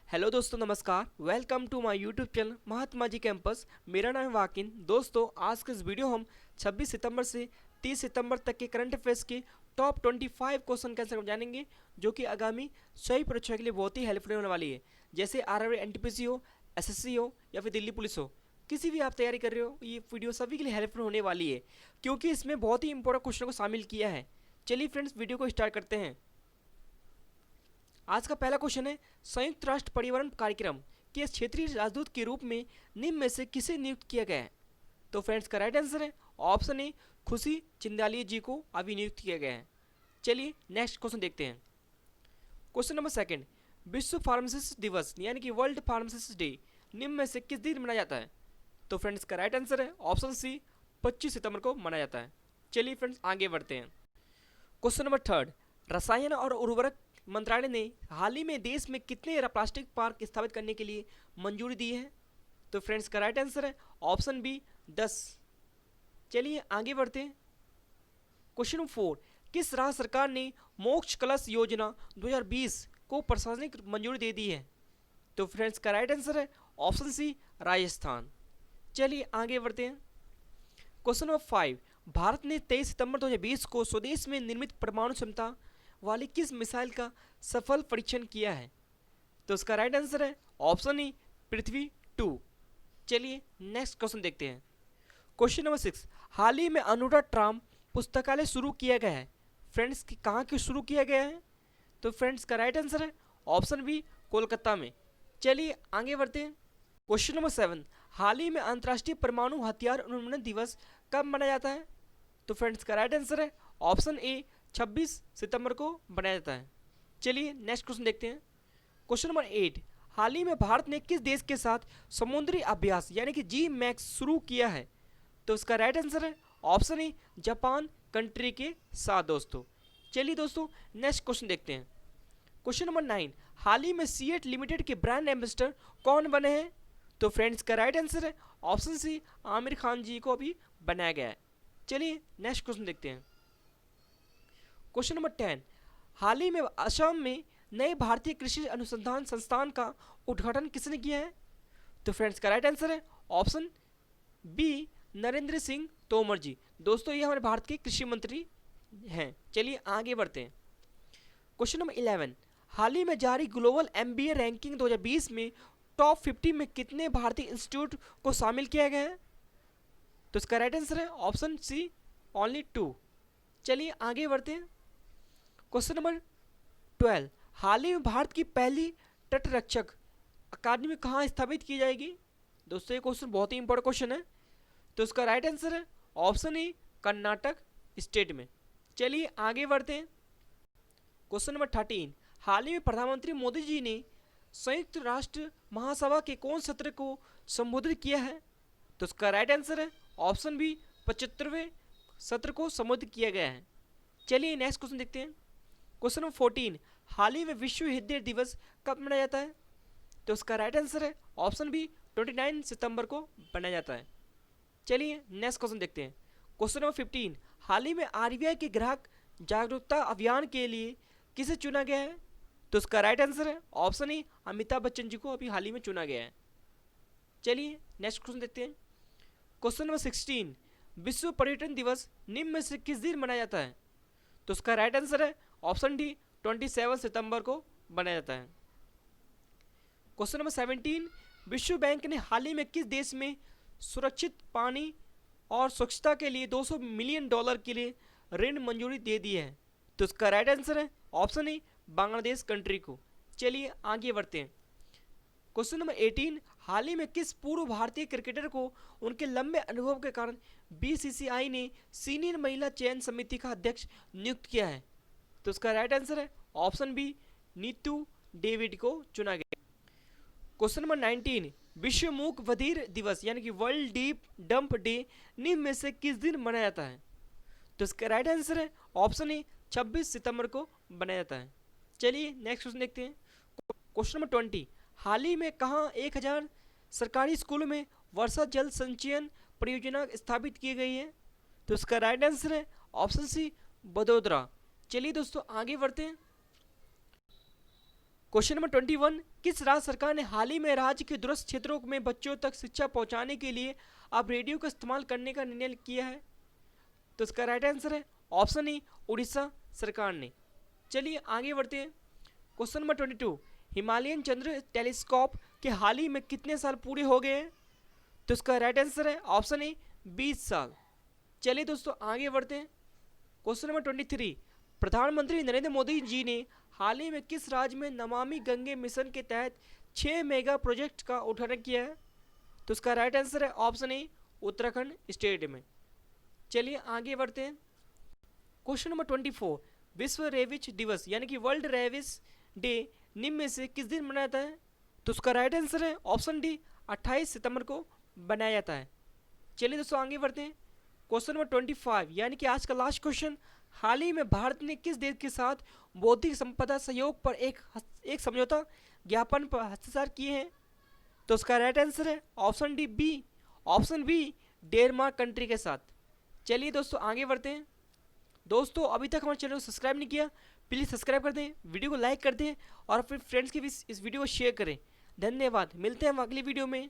Hello दोस्तों, नमस्कार। Welcome to my YouTube channel Mahatma ji campus. मेरा नाम है वाकिन। दोस्तों, आज के इस वीडियो हम 26 सितंबर से 30 सितंबर तक के करंट अफेयर्स के टॉप 25 क्वेश्चन का आंसर जानेंगे, जो कि आगामी सभी परीक्षा के लिए बहुत ही हेल्पफुल होने वाली है। जैसे आरआरबी एनटीपीसी हो, एसएससी हो या फिर दिल्ली पुलिस हो, किसी भी आप तैयारी कर रहे हो, ये वीडियो सभी के लिए हेल्पफुल होने वाली है, क्योंकि इसमें बहुत ही इंपॉर्टेंट क्वेश्चन को शामिल किया है। चलिए फ्रेंड्स, वीडियो को स्टार्ट करते हैं। आज का पहला क्वेश्चन है, संयुक्त राष्ट्र पर्यावरण कार्यक्रम के क्षेत्रीय राजदूत के रूप में निम्न में से किसे नियुक्त किया गया है? तो फ्रेंड्स, का राइट आंसर है ऑप्शन ए, खुशी चिंदालिया जी को अभी नियुक्त किया गया है। चलिए नेक्स्ट क्वेश्चन देखते हैं। क्वेश्चन नंबर सेकंड, विश्व फार्मासिस्ट दिवस यानी कि वर्ल्ड फार्मासिस्ट डे निम्न में से किस दिन मनाया जाता है? तो फ्रेंड्स, का राइट आंसर है ऑप्शन सी, 25 सितंबर को मनाया जाता है। चलिए फ्रेंड्स, आगे बढ़ते हैं। क्वेश्चन नंबर थर्ड, रसायन और उर्वरक मंत्रालय ने हाल ही में देश में कितने प्लास्टिक पार्क स्थापित करने के लिए मंजूरी दी है? तो फ्रेंड्स, का राइट आंसर है ऑप्शन बी, 10। चलिए आगे बढ़ते हैं। क्वेश्चन नंबर 4, किस राज्य सरकार ने मोक्ष कलश योजना 2020 को प्रशासनिक मंजूरी दे दी है? तो फ्रेंड्स, का राइट आंसर है ऑप्शन सी, राजस्थान। चलिए आगे बढ़ते हैं। क्वेश्चन नंबर 5, भारत ने 23 सितंबर 2020 को स्वदेश में निर्मित परमाणु क्षमता वाली किस मिसाइल का सफल परीक्षण किया है? तो उसका राइट आंसर है ऑप्शन ई, पृथ्वी 2। चलिए नेक्स्ट क्वेश्चन देखते हैं। क्वेश्चन नंबर 6, हाल ही में अनुराग ट्राम पुस्तकालय शुरू किया गया है। फ्रेंड्स, कहाँ के शुरू किया गया है? तो फ्रेंड्स, का राइट आंसर है ऑप्शन बी, कोलकाता में। चलिए आगे बढ़ते हैं। क्वेश्चन नंबर 7, हाल ही में अंतर्राष्ट्रीय परमाणु हथियार उन्मूलन दिवस कब मनाया जाता है? तो फ्रेंड्स, का राइट आंसर है ऑप्शन ए, 26 सितंबर को बनाया जाता है। चलिए नेक्स्ट क्वेश्चन देखते हैं। क्वेश्चन नंबर 8, हाल ही में भारत ने किस देश के साथ समुद्री अभ्यास यानी कि जी मैक्स शुरू किया है? तो इसका राइट आंसर है ऑप्शन ए, जापान कंट्री के साथ दोस्तों। चलिए दोस्तों, नेक्स्ट क्वेश्चन देखते हैं। क्वेश्चन नंबर 9, हाल ही में सीएट लिमिटेड के ब्रांड एम्बेसडर कौन बने हैं? तो फ्रेंड्स, का राइट आंसर है ऑप्शन सी, आमिर खान जी को अभी बनाया गया है। चलिए नेक्स्ट क्वेश्चन देखते हैं। क्वेश्चन नंबर 10, हाल ही में असम में नए भारतीय कृषि अनुसंधान संस्थान का उद्घाटन किसने किया है? तो फ्रेंड्स, का राइट आंसर है ऑप्शन बी, नरेंद्र सिंह तोमर जी। दोस्तों, ये हमारे भारत के कृषि मंत्री हैं। चलिए आगे बढ़ते हैं। क्वेश्चन नंबर 11, हाल ही में जारी ग्लोबल एमबीए रैंकिंग 2020 में टॉप 50 में कितने भारतीय इंस्टीट्यूट को शामिल किया गया है? तो इसका राइट आंसर है ऑप्शन सी, ओनली 2। चलिए आगे बढ़ते हैं। क्वेश्चन नंबर 12, हाल ही में भारत की पहली तटरक्षक अकादमी कहाँ स्थापित की जाएगी? दोस्तों, ये क्वेश्चन बहुत ही इंपॉर्टेंट क्वेश्चन है। तो इसका राइट आंसर है ऑप्शन ए, कर्नाटक स्टेट में। चलिए आगे बढ़ते हैं। क्वेश्चन नंबर 13, हाल ही में प्रधानमंत्री मोदी जी ने संयुक्त राष्ट्र महासभा के कौन सत्र को संबोधित किया है? तो इसका राइट आंसर है ऑप्शन बी, 75वें सत्र को संबोधित किया गया है। चलिए नेक्स्ट क्वेश्चन देखते हैं। क्वेश्चन नंबर 14, हाल ही में विश्व हृदय दिवस कब मनाया जाता है? तो उसका राइट आंसर है ऑप्शन बी, 29 सितंबर को मनाया जाता है। चलिए नेक्स्ट क्वेश्चन देखते हैं। क्वेश्चन नंबर 15, हाल ही में आरबीआई के ग्राहक जागरूकता अभियान के लिए किसे चुना गया है? तो उसका राइट आंसर है ऑप्शन ए, अमिताभ बच्चन जी को अभी हाल ही में चुना गया है। चलिए नेक्स्ट क्वेश्चन देखते हैं। क्वेश्चन नंबर 16, विश्व पर्यटन दिवस निम्न में से किस दिन मनाया जाता है? तो उसका राइट आंसर है ऑप्शन डी, 27 सितंबर को बनाया जाता है। क्वेश्चन नंबर 17, विश्व बैंक ने हाल ही में किस देश में सुरक्षित पानी और स्वच्छता के लिए $200 मिलियन के लिए ऋण मंजूरी दे दी है? तो इसका राइट आंसर है ऑप्शन ए, बांग्लादेश कंट्री को। चलिए आगे बढ़ते हैं। क्वेश्चन नंबर 18, हाल ही में किस पूर्व भारतीय क्रिकेटर को उनके लंबे अनुभव के कारण बीसीसीआई ने सीनियर महिला चयन समिति का अध्यक्ष नियुक्त किया है? तो उसका राइट आंसर है ऑप्शन बी, नीतू डेविड को चुना गया। क्वेश्चन नंबर 19, विश्व मूक बधिर दिवस यानी कि वर्ल्ड डीप डंप डे निम्न में से किस दिन मनाया जाता है? तो इसका राइट आंसर है ऑप्शन ए, 26 सितंबर को बनाया जाता है। चलिए नेक्स्ट क्वेश्चन देखते हैं। क्वेश्चन नंबर 20, हाल ही में कहाँ 1000 सरकारी स्कूलों में वर्षा जल संचयन परियोजना स्थापित की गई है? तो इसका राइट आंसर है ऑप्शन सी, बड़ोदरा। चलिए दोस्तों आगे बढ़ते हैं। क्वेश्चन नंबर 21, किस राज्य सरकार ने हाल ही में राज्य के दूरस्थ क्षेत्रों में बच्चों तक शिक्षा पहुंचाने के लिए अब रेडियो का इस्तेमाल करने का निर्णय किया है? तो इसका राइट आंसर है ऑप्शन ए, उड़ीसा सरकार ने। चलिए आगे बढ़ते हैं। क्वेश्चन नंबर 22, हिमालयन चंद्र टेलीस्कोप के हाल ही में कितने साल पूरे हो गए हैं? तो इसका राइट आंसर है ऑप्शन ए, 20 साल। चलिए दोस्तों आगे बढ़ते हैं। क्वेश्चन नंबर 23, प्रधानमंत्री नरेंद्र मोदी जी ने हाल ही में किस राज्य में नमामि गंगे मिशन के तहत 6 मेगा प्रोजेक्ट का उद्घाटन किया है? तो इसका राइट आंसर है ऑप्शन ए, उत्तराखंड स्टेट में। चलिए आगे बढ़ते हैं। क्वेश्चन नंबर 24, विश्व रेबिज दिवस यानी कि वर्ल्ड रेबिज डे निम्न में से किस दिन मनाया जाता है? तो उसका राइट आंसर है ऑप्शन डी, 28 सितंबर को बनाया जाता है। चलिए दोस्तों आगे बढ़ते हैं। क्वेश्चन नंबर 25 यानी कि आज का लास्ट क्वेश्चन, हाल ही में भारत ने किस देश के साथ बौद्धिक संपदा सहयोग पर एक समझौता ज्ञापन पर हस्ताक्षर किए हैं? तो उसका राइट आंसर है option D, B, option B, Denmark country के साथ। चलिए दोस्तों आगे बढ़ते हैं। दोस्तों अभी तक हमारे चैनल को सब्सक्राइब नहीं किया, प्लीज़ सब्सक्राइब कर दें, वीडियो को लाइक कर दें और अपने फ्रेंड्स के भी इस वीडियो को शेयर करें। धन्यवाद, मिलते हैं हम अगली वीडियो में।